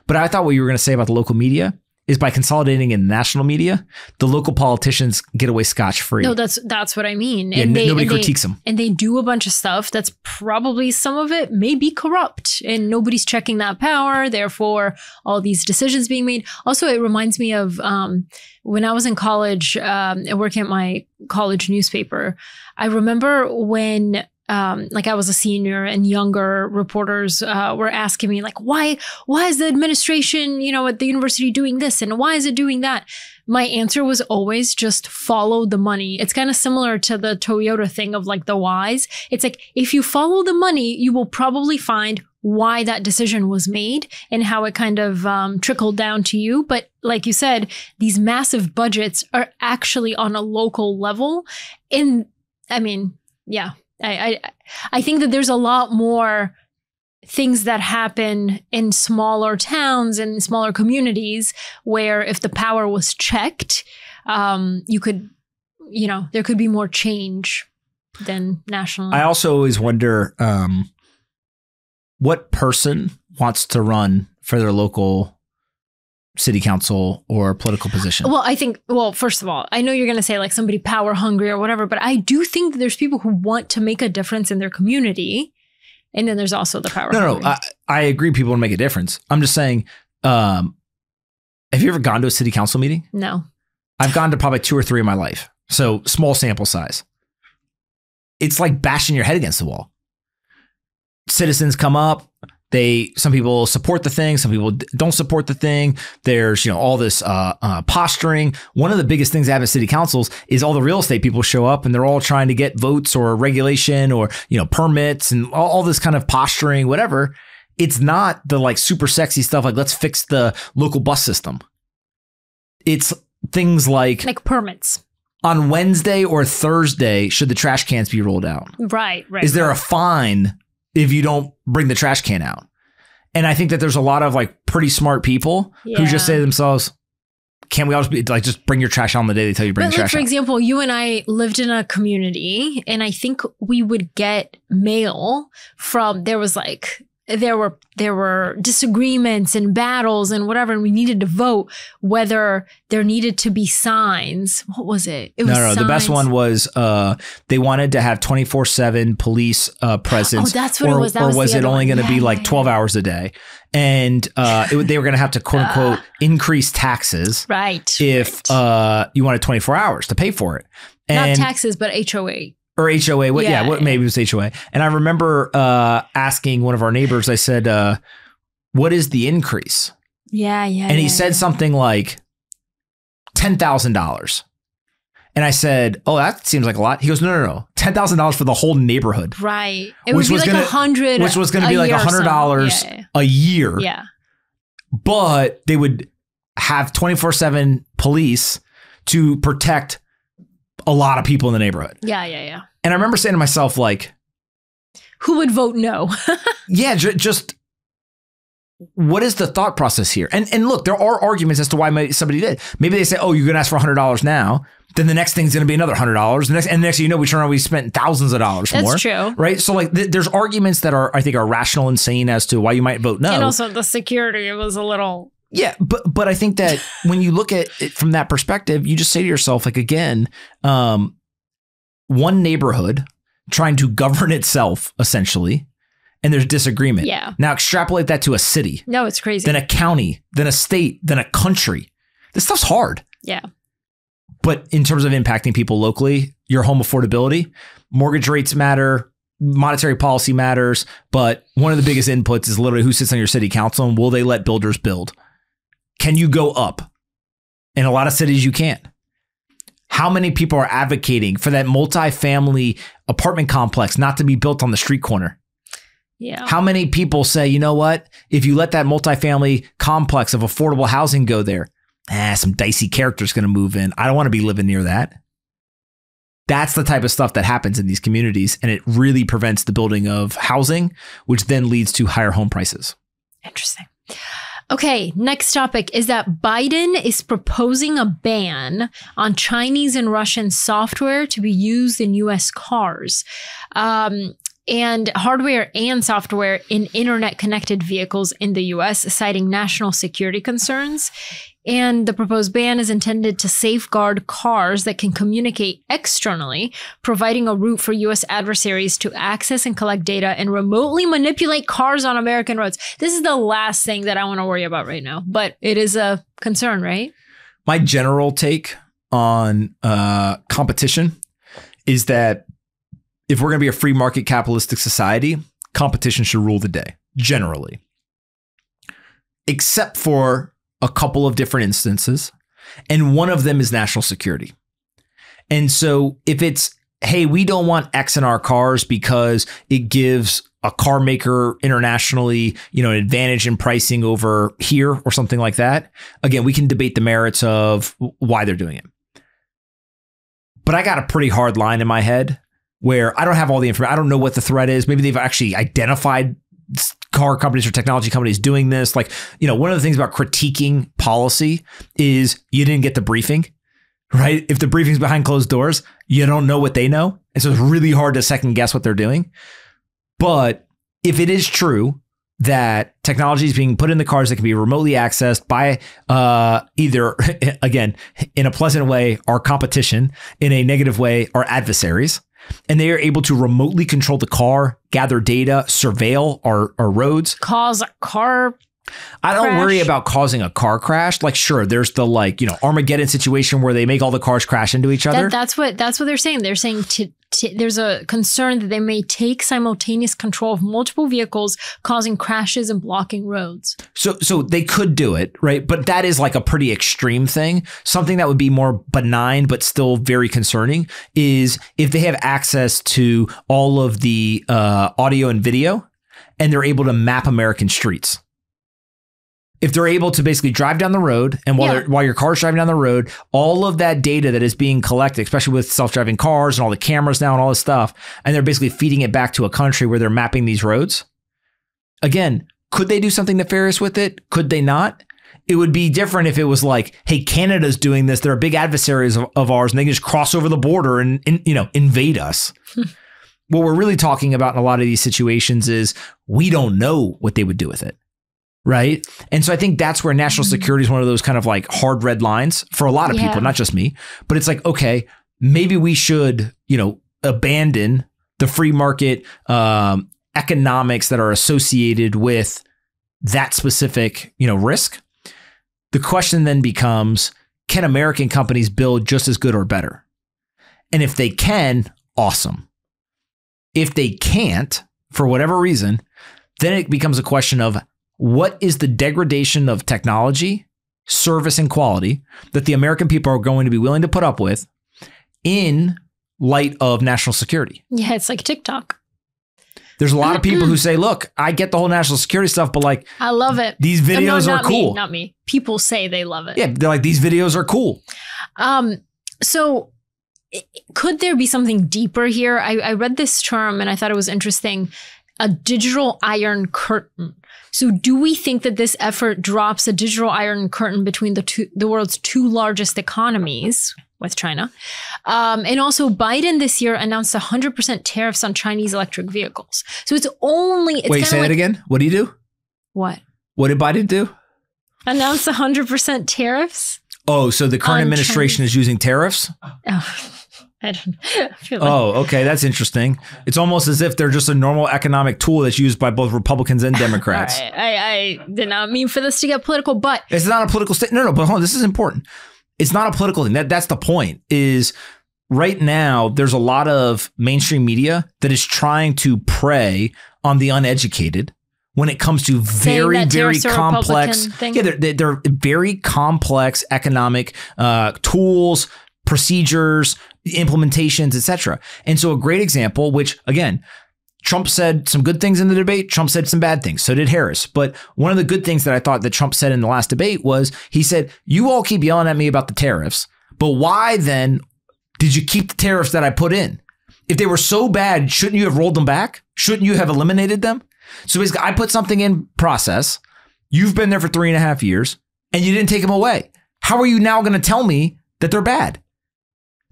But I thought what you were going to say about the local media is by consolidating in the national media, the local politicians get away scotch-free. No, that's what I mean. Yeah, and nobody critiques them. And they do a bunch of stuff that's probably, some of it may be corrupt, and nobody's checking that power. Therefore, all these decisions being made. Also, it reminds me of when I was in college, working at my college newspaper. I remember when like I was a senior and younger reporters were asking me like, why is the administration, you know, at the university doing this? And why is it doing that? My answer was always just follow the money. It's kind of similar to the Toyota thing of like the whys. It's like, if you follow the money, you will probably find why that decision was made and how it kind of trickled down to you. But like you said, these massive budgets are actually on a local level. And I mean, yeah. I think that there's a lot more things that happen in smaller towns and smaller communities where if the power was checked, you could, you know, there could be more change than national. I also always wonder what person wants to run for their local city council or political position. Well, I think, well, first of all, I know you're going to say like somebody power hungry or whatever, but I do think that there's people who want to make a difference in their community. And then there's also the power hungry. No, I agree people want to make a difference. I'm just saying, have you ever gone to a city council meeting? No. I've gone to probably 2 or 3 in my life. So small sample size. It's like bashing your head against the wall. Citizens come up. Some people support the thing. Some people don't support the thing. There's, you know, all this posturing. One of the biggest things that happen at city councils is all the real estate people show up and they're all trying to get votes or regulation or, you know, permits and all this kind of posturing, whatever. It's not the like super sexy stuff like let's fix the local bus system. It's things like permits. On Wednesday or Thursday, should the trash cans be rolled out? Right. Is there a fine if you don't bring the trash can out? And I think that there's a lot of like pretty smart people who just say to themselves, Can't we all just be like, just bring your trash on the day they tell you to bring your trash for out? example, you and I lived in a community, and I think we would get mail from, there were disagreements and battles and whatever, and we needed to vote whether there needed to be signs. What was it? It was No. The best one was they wanted to have 24/7 police presence. Oh, that's what it was. That or was it only going to be like 12 hours a day? And they were going to have to quote unquote increase taxes, right? If you wanted 24 hours to pay for it, not and taxes, but HOA. Or HOA, maybe it was HOA. And I remember asking one of our neighbors, I said, what is the increase? Yeah. And he said something like $10,000. And I said, oh, that seems like a lot. He goes, no. $10,000 for the whole neighborhood. Right. It would be like $100. Which was going to be like $100 a year. Yeah. But they would have 24/7 police to protect a lot of people in the neighborhood. Yeah. And I remember saying to myself, like, who would vote no? Yeah, just what is the thought process here? And look, there are arguments as to why somebody did. Maybe they say, oh, you're going to ask for $100 now. Then the next thing's going to be another $100. And next thing you know, we turn around, we spent thousands of dollars more. That's true. Right? So like there's arguments that I think are rational and sane as to why you might vote no. And also the security, it was a little... Yeah, but I think that when you look at it from that perspective, you just say to yourself, like, again, one neighborhood trying to govern itself, essentially, and there's disagreement. Yeah. Now extrapolate that to a city. No, it's crazy. Then a county, then a state, then a country. This stuff's hard. Yeah. But in terms of impacting people locally, your home affordability, mortgage rates matter, monetary policy matters, but one of the biggest inputs is literally who sits on your city council and will they let builders build? Can you go up? In a lot of cities, you can't. How many people are advocating for that multifamily apartment complex not to be built on the street corner? Yeah. How many people say, you know what? If you let that multifamily complex of affordable housing go there, some dicey character's going to move in. I don't want to be living near that. That's the type of stuff that happens in these communities, and it really prevents the building of housing, which then leads to higher home prices. Interesting. Okay, next topic is that Biden is proposing a ban on Chinese and Russian software to be used in U.S. cars. And hardware and software in internet-connected vehicles in the U.S., citing national security concerns. And the proposed ban is intended to safeguard cars that can communicate externally, providing a route for U.S. adversaries to access and collect data and remotely manipulate cars on American roads. This is the last thing that I want to worry about right now, but it is a concern, right? My general take on competition is that if we're going to be a free market capitalistic society, competition should rule the day, generally. Except for a couple of different instances. And one of them is national security. And so if it's, hey, we don't want X in our cars because it gives a car maker internationally, an advantage in pricing over here or something like that. Again, we can debate the merits of why they're doing it. But I got a pretty hard line in my head where I don't have all the information. I don't know what the threat is. Maybe they've actually identified car companies or technology companies doing this. Like, one of the things about critiquing policy is you didn't get the briefing, right? If the briefing's behind closed doors, you don't know what they know. And so it's really hard to second guess what they're doing. But if it is true that technology is being put in the cars that can be remotely accessed by either, again, in a pleasant way, our competition, in a negative way, our adversaries, and they are able to remotely control the car, gather data, surveil our roads. Cause a car I don't worry about causing a car crash. Like, sure, there's the Armageddon situation where they make all the cars crash into each other. That's what they're saying. They're saying there's a concern that they may take simultaneous control of multiple vehicles, causing crashes and blocking roads. So they could do it, right? But that is like a pretty extreme thing. Something that would be more benign, but still very concerning is if they have access to all of the audio and video and they're able to map American streets. If they're able to basically drive down the road and while your car's driving down the road, all of that data that is being collected, especially with self-driving cars and all the cameras now and all this stuff, and they're basically feeding it back to a country where they're mapping these roads. Again, could they do something nefarious with it? Could they not? It would be different if it was like, hey, Canada's doing this. They're big adversaries of ours, and they can just cross over the border and invade us. What we're really talking about in a lot of these situations is we don't know what they would do with it. Right. And so I think that's where national security is one of those kind of like hard red lines for a lot of people, not just me. But it's like, OK, maybe we should, abandon the free market economics that are associated with that specific, risk. The question then becomes, can American companies build just as good or better? And if they can, awesome. If they can't, for whatever reason, then it becomes a question of what is the degradation of technology, service, and quality that the American people are going to be willing to put up with in light of national security? Yeah, it's like TikTok. There's a lot of people who say, look, I get the whole national security stuff, but like, I love it. These videos are cool. Not me. People say they love it. Yeah, they're like, these videos are cool. So could there be something deeper here? I read this term and I thought it was interesting. A digital iron curtain. So do we think that this effort drops a digital iron curtain between the world's two largest economies with China? And also Biden this year announced 100% tariffs on Chinese electric vehicles. So it's Wait, say that again? What do you do? What? What did Biden do? Announce 100% tariffs? Oh, so the current administration is using tariffs? Oh. I feel like okay. That's interesting. It's almost as if they're just a normal economic tool that's used by both Republicans and Democrats. All right. I did not mean for this to get political, but it's not a political statement. No, but hold on. This is important. It's not a political thing. That's the point. Is right now there's a lot of mainstream media that is trying to prey on the uneducated when it comes to very, very complex. Yeah, they're very complex economic tools, procedures, implementations, etc. And so a great example, which again, Trump said some good things in the debate. Trump said some bad things. So did Harris. But one of the good things that I thought that Trump said in the last debate was he said, you all keep yelling at me about the tariffs, but why then did you keep the tariffs that I put in? If they were so bad, shouldn't you have rolled them back? Shouldn't you have eliminated them? So basically, I put something in process. You've been there for 3.5 years and you didn't take them away. How are you now going to tell me that they're bad?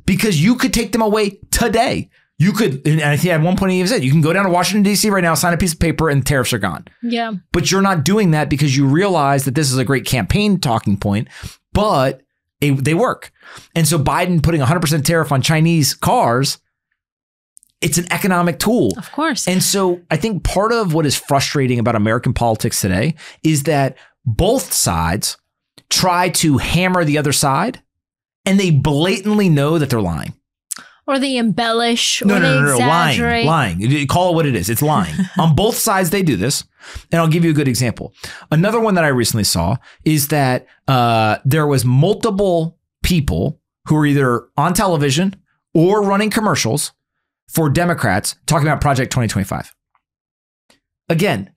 Because you could take them away today. You could, and I think at one point he even said, you can go down to Washington, D.C. right now, sign a piece of paper, and the tariffs are gone. Yeah. But you're not doing that because you realize that this is a great campaign talking point, but they work. And so Biden putting 100% tariff on Chinese cars, it's an economic tool. Of course. And so I think part of what is frustrating about American politics today is that both sides try to hammer the other side, and they blatantly know that they're lying. Or they embellish, or they exaggerate. Lying. Call it what it is. It's lying. On both sides, they do this. And I'll give you a good example. Another one that I recently saw is that there was multiple people who were either on television or running commercials for Democrats talking about Project 2025. Again,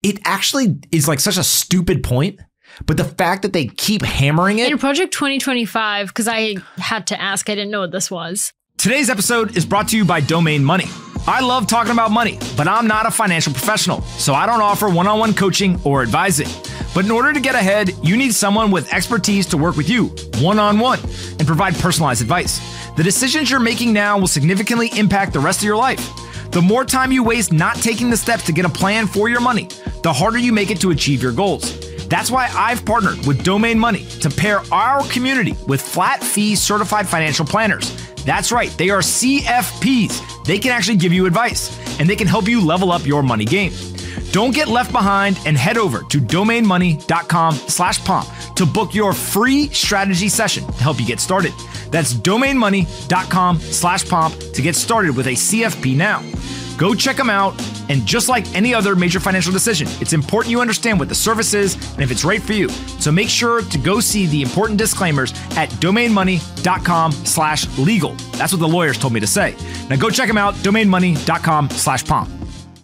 it actually is like such a stupid point. But the fact that they keep hammering it. In Project 2025, because I had to ask, I didn't know what this was. Today's episode is brought to you by Domain Money. I love talking about money, but I'm not a financial professional, so I don't offer one-on-one coaching or advising. But in order to get ahead, you need someone with expertise to work with you one-on-one and provide personalized advice. The decisions you're making now will significantly impact the rest of your life. The more time you waste not taking the steps to get a plan for your money, the harder you make it to achieve your goals. That's why I've partnered with Domain Money to pair our community with flat fee certified financial planners. That's right, they are CFPs. They can actually give you advice and they can help you level up your money game. Don't get left behind and head over to domainmoney.com/pomp to book your free strategy session to help you get started. That's domainmoney.com/pomp to get started with a CFP now. Go check them out. And just like any other major financial decision, it's important you understand what the service is and if it's right for you. So make sure to go see the important disclaimers at domainmoney.com/legal. That's what the lawyers told me to say. Now go check them out, domainmoney.com/pomp.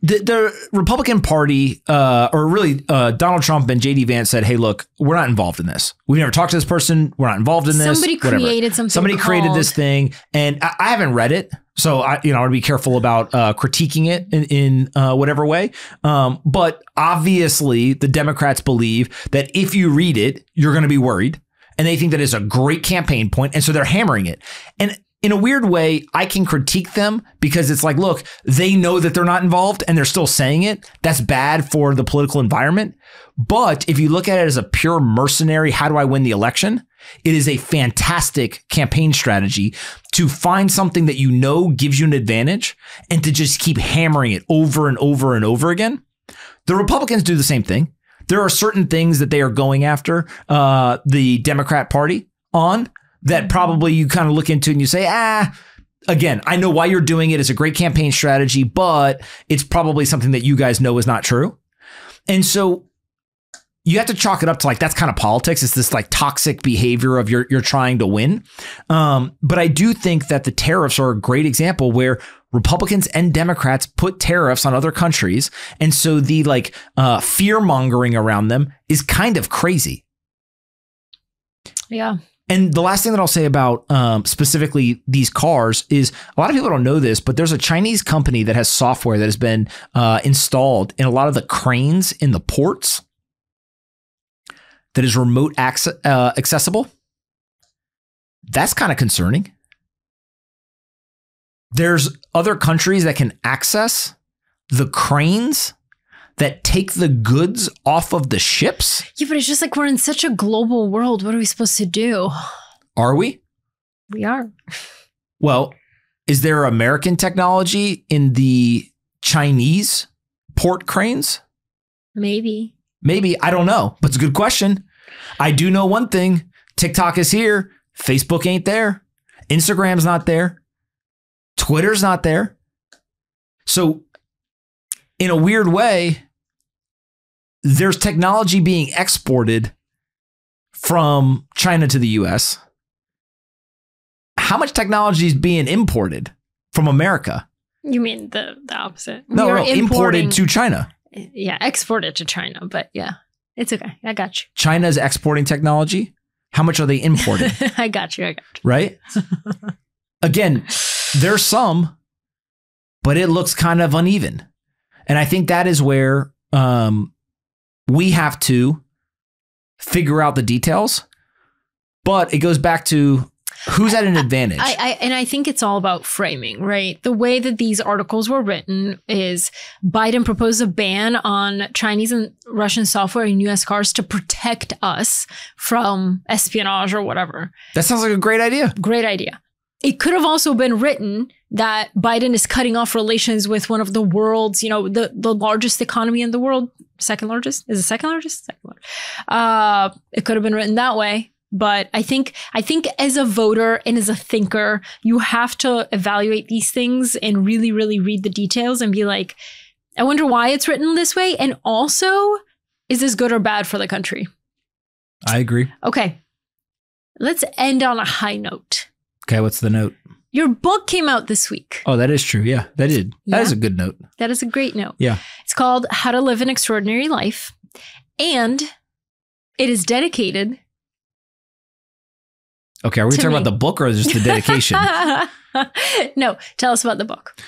The Republican Party, or really Donald Trump and J.D. Vance said, hey, look, we're not involved in this. We've never talked to this person. We're not involved in this. Somebody created something. Somebody created this thing. And I haven't read it. So I want to be careful about critiquing it in whatever way. But obviously, the Democrats believe that if you read it, you're going to be worried. And they think that is a great campaign point. And so they're hammering it. And in a weird way, I can critique them because it's like, look, they know that they're not involved and they're still saying it. That's bad for the political environment. But if you look at it as a pure mercenary, how do I win the election? It is a fantastic campaign strategy to find something that you know gives you an advantage and to just keep hammering it over and over and over again. The Republicans do the same thing. There are certain things that they are going after the Democrat Party on that probably you kind of look into and you say, again, I know why you're doing it. It's a great campaign strategy, but it's probably something that you guys know is not true. And so you have to chalk it up to like, that's kind of politics. It's this like toxic behavior of you're trying to win. But I do think that the tariffs are a great example where Republicans and Democrats put tariffs on other countries. And so the like fear mongering around them is kind of crazy. Yeah. And the last thing that I'll say about specifically these cars is a lot of people don't know this, but there's a Chinese company that has software that has been installed in a lot of the cranes in the ports that is remote accessible. That's kind of concerning. There's other countries that can access the cranes that take the goods off of the ships. Yeah, but it's just like we're in such a global world. What are we supposed to do? Are we? We are. Well, is there American technology in the Chinese port cranes? Maybe. I don't know, but it's a good question. I do know one thing. TikTok is here. Facebook ain't there. Instagram's not there. Twitter's not there. So in a weird way, there's technology being exported from China to the US. How much technology is being imported from America? You mean the opposite? No, imported to China. Yeah, exported to China, but yeah, it's okay. I got you. China's exporting technology. How much are they importing? I got you. Right? Again, there's some, but it looks kind of uneven. And I think that is where we have to figure out the details. But it goes back to who's at an advantage. I think it's all about framing, right? The way that these articles were written is Biden proposed a ban on Chinese and Russian software in U.S. cars to protect us from espionage or whatever. That sounds like a great idea. Great idea. It could have also been written that Biden is cutting off relations with one of the world's, the largest economy in the world. Second largest? Is it second largest? Second largest. It could have been written that way. But I think as a voter and as a thinker, you have to evaluate these things and really, really read the details and be like, I wonder why it's written this way. And also, is this good or bad for the country? I agree. Okay. Let's end on a high note. Okay, what's the note? Your book came out this week. Oh, that is true. Yeah, that did. Yeah. That is a good note. That is a great note. Yeah. It's called How to Live an Extraordinary Life. And it is dedicated. Okay, are we talking about the book or just the dedication? No, tell us about the book.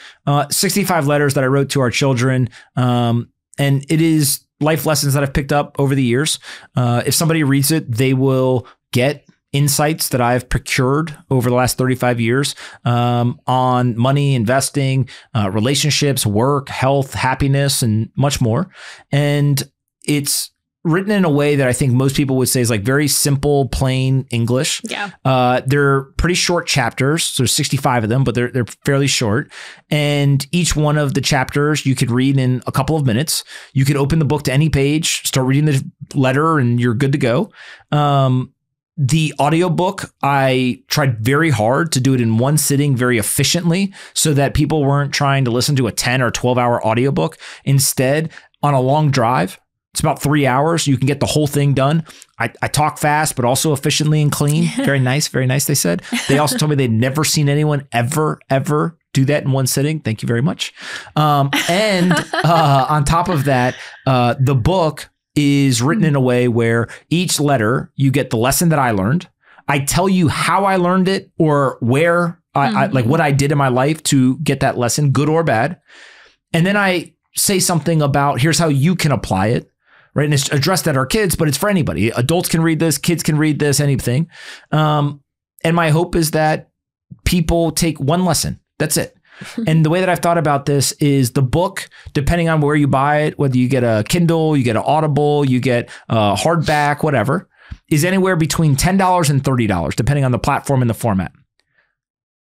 65 letters that I wrote to our children. And it is life lessons that I've picked up over the years. If somebody reads it, they will get insights that I've procured over the last 35 years on money, investing, relationships, work, health, happiness, and much more. And it's written in a way that I think most people would say is like very simple, plain English. Yeah. They're pretty short chapters. So there's 65 of them, but they're fairly short. And each one of the chapters you could read in a couple of minutes. You could open the book to any page, start reading the letter, and you're good to go. The audiobook, I tried very hard to do it in one sitting very efficiently so that people weren't trying to listen to a 10 or 12 hour audiobook. Instead, on a long drive, it's about 3 hours. You can get the whole thing done. I talk fast, but also efficiently and clean. Very nice, they said. They also told me they'd never seen anyone ever do that in one sitting. Thank you very much. And on top of that, the book is written in a way where each letter, you get the lesson that I learned. I tell you how I learned it or where like what I did in my life to get that lesson, good or bad. And then I say something about here's how you can apply it, right? And it's addressed at our kids, but it's for anybody. Adults can read this, kids can read this, anything. And my hope is that people take one lesson. That's it. And the way that I've thought about this is the book, depending on where you buy it, whether you get a Kindle, you get an Audible, you get a hardback, whatever, is anywhere between $10 and $30, depending on the platform and the format.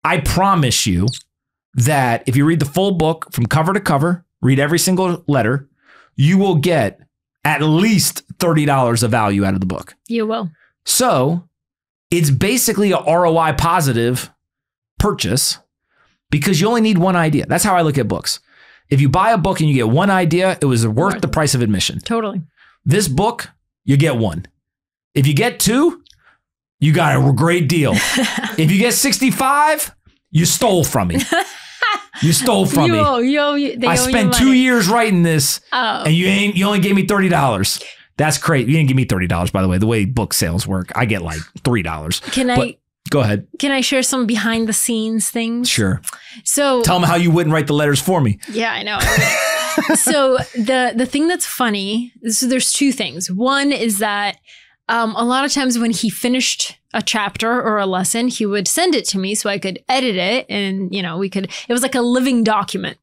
I promise you that if you read the full book from cover to cover, read every single letter, you will get at least $30 of value out of the book. You will. So it's basically a ROI positive purchase because you only need one idea. That's how I look at books. If you buy a book and you get one idea, it was worth the price of admission. Totally. This book, you get one. If you get two, you got a great deal. If you get 65, you stole from me. You stole from me. I spent 2 years writing this, and you only gave me $30. That's great. You didn't give me $30, by the way. The way book sales work, I get like $3. Go ahead. Can I share some behind the scenes things? Sure. So tell them how you wouldn't write the letters for me. Yeah, I know. So the thing that's funny, so there's two things. One is that a lot of times when he finished a chapter or a lesson, he would send it to me so I could edit it. And, it was like a living document.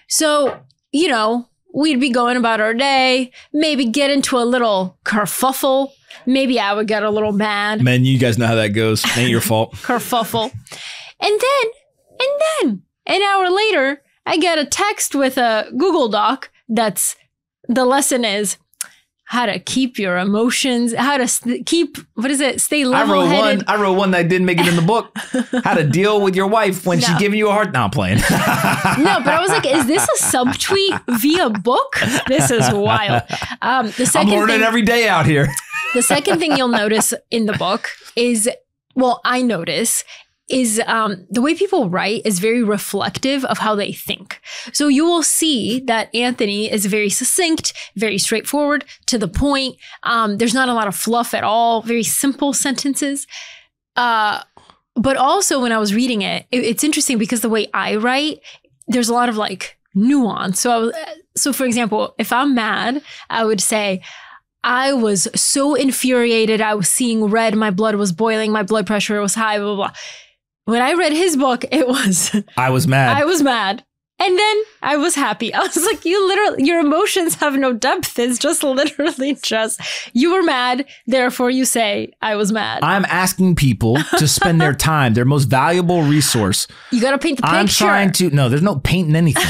So, we'd be going about our day, maybe get into a little kerfuffle. Maybe I would get a little mad. Man, you guys know how that goes. Ain't your fault. Kerfuffle. And then an hour later, I get a text with a Google Doc that's the lesson is how to keep your emotions, how to stay level-headed. I wrote one that didn't make it in the book. How to deal with your wife when she's giving you a hard... No, I'm playing. No, but I was like, is this a subtweet via book? This is wild. I'm learning every day out here. The second thing you'll notice in the book is, I notice, is the way people write is very reflective of how they think. So you will see that Anthony is very succinct, very straightforward, to the point. There's not a lot of fluff at all, very simple sentences. But also when I was reading it, it's interesting because the way I write, there's a lot of like nuance. So for example, if I'm mad, I would say, I was so infuriated. I was seeing red. My blood was boiling. My blood pressure was high, blah, blah, blah. When I read his book, it was... I was mad. I was mad. And then I was happy. I was like, your emotions have no depth. It's just literally you were mad. Therefore, you say, I was mad. I'm asking people to spend their time, their most valuable resource. You got to paint the picture. No, there's no painting anything.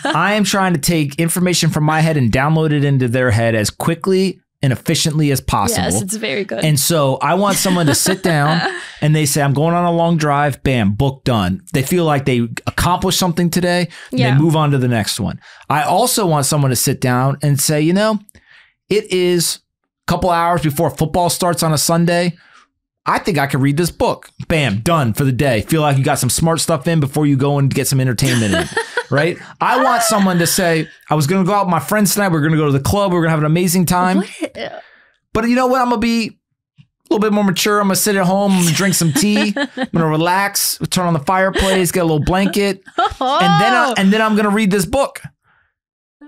I am trying to take information from my head and download it into their head as quickly and efficiently as possible. Yes, it's very good. And so I want someone to sit down and they say, I'm going on a long drive, bam, book done. They feel like they accomplished something today and they move on to the next one. I also want someone to sit down and say, it is a couple hours before football starts on a Sunday. I think I could read this book. Bam, done for the day. Feel like you got some smart stuff in before you go and get some entertainment in. Right? I want someone to say, I was going to go out with my friends tonight. We're going to go to the club. We're going to have an amazing time. But you know what? I'm going to be a little bit more mature. I'm going to sit at home. I'm going to drink some tea. I'm going to relax, turn on the fireplace, get a little blanket. And then I'm going to read this book.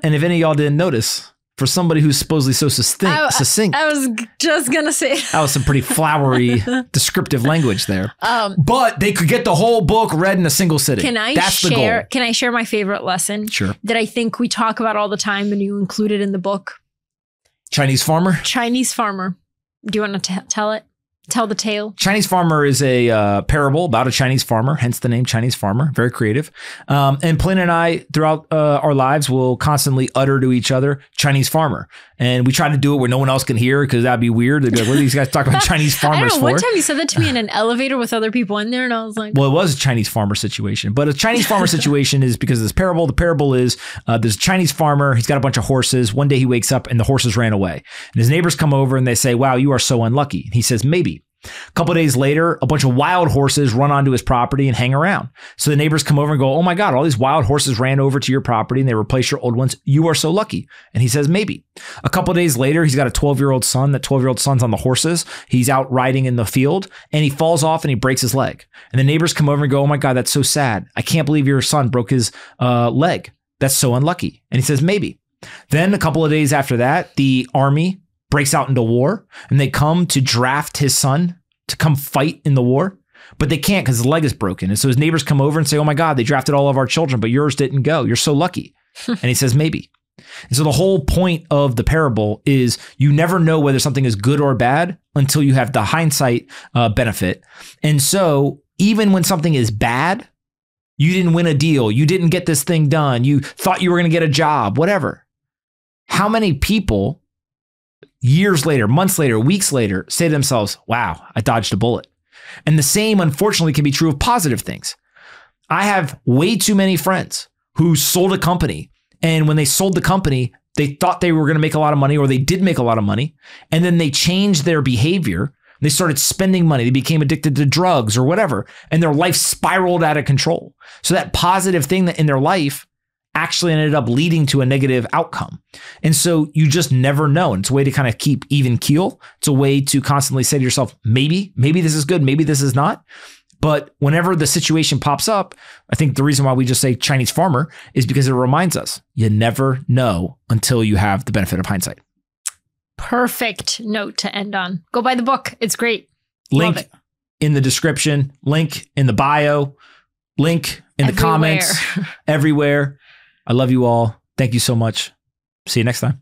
And if any of y'all didn't notice, for somebody who's supposedly so succinct. I was just going to say. That was some pretty flowery, descriptive language there. But they could get the whole book read in a single sitting. Can I share my favorite lesson? Sure. That I think we talk about all the time and you include it in the book? Chinese farmer? Chinese farmer. Do you want to tell it? Tell the tale. Chinese farmer is a parable about a Chinese farmer, hence the name Chinese farmer. Very creative. And Polina and I, throughout our lives, will constantly utter to each other, Chinese farmer. And we try to do it where no one else can hear because that'd be weird. They'd be like, what are these guys talking about Chinese farmers I don't know, for? One time you said that to me in an elevator with other people in there and I was like... Well, it was a Chinese farmer situation. But a Chinese farmer situation is because of this parable. The parable is there's a Chinese farmer. He's got a bunch of horses. One day he wakes up and the horses ran away. And his neighbors come over and they say, wow, you are so unlucky. And he says, maybe. A couple of days later, a bunch of wild horses run onto his property and hang around. So the neighbors come over and go, oh my God, all these wild horses ran over to your property and they replaced your old ones. You are so lucky. And he says, maybe. A couple of days later, he's got a 12-year-old son. That 12-year-old son's on the horses. He's out riding in the field and he falls off and he breaks his leg. And the neighbors come over and go, oh my God, that's so sad. I can't believe your son broke his leg. That's so unlucky. And he says, maybe. Then a couple of days after that, the army breaks out into war and they come to draft his son to come fight in the war, but they can't because his leg is broken. And so his neighbors come over and say, oh my God, they drafted all of our children, but yours didn't go. You're so lucky. And he says, maybe. And so the whole point of the parable is you never know whether something is good or bad until you have the hindsight benefit. And so even when something is bad, you didn't win a deal, you didn't get this thing done, you thought you were going to get a job, whatever. How many people years later, months later, weeks later, say to themselves, wow, I dodged a bullet. And the same, unfortunately, can be true of positive things. I have way too many friends who sold a company. And when they sold the company, they thought they were going to make a lot of money, or they did make a lot of money. And then they changed their behavior. They started spending money. They became addicted to drugs or whatever. And their life spiraled out of control. So that positive thing that in their life actually ended up leading to a negative outcome. And so you just never know. And it's a way to kind of keep even keel. It's a way to constantly say to yourself, maybe this is good, maybe this is not. But whenever the situation pops up, I think the reason why we just say Chinese farmer is because it reminds us you never know until you have the benefit of hindsight. Perfect note to end on. Go buy the book. It's great. Link in the description, link in the bio, link in the comments, everywhere. I love you all. Thank you so much. See you next time.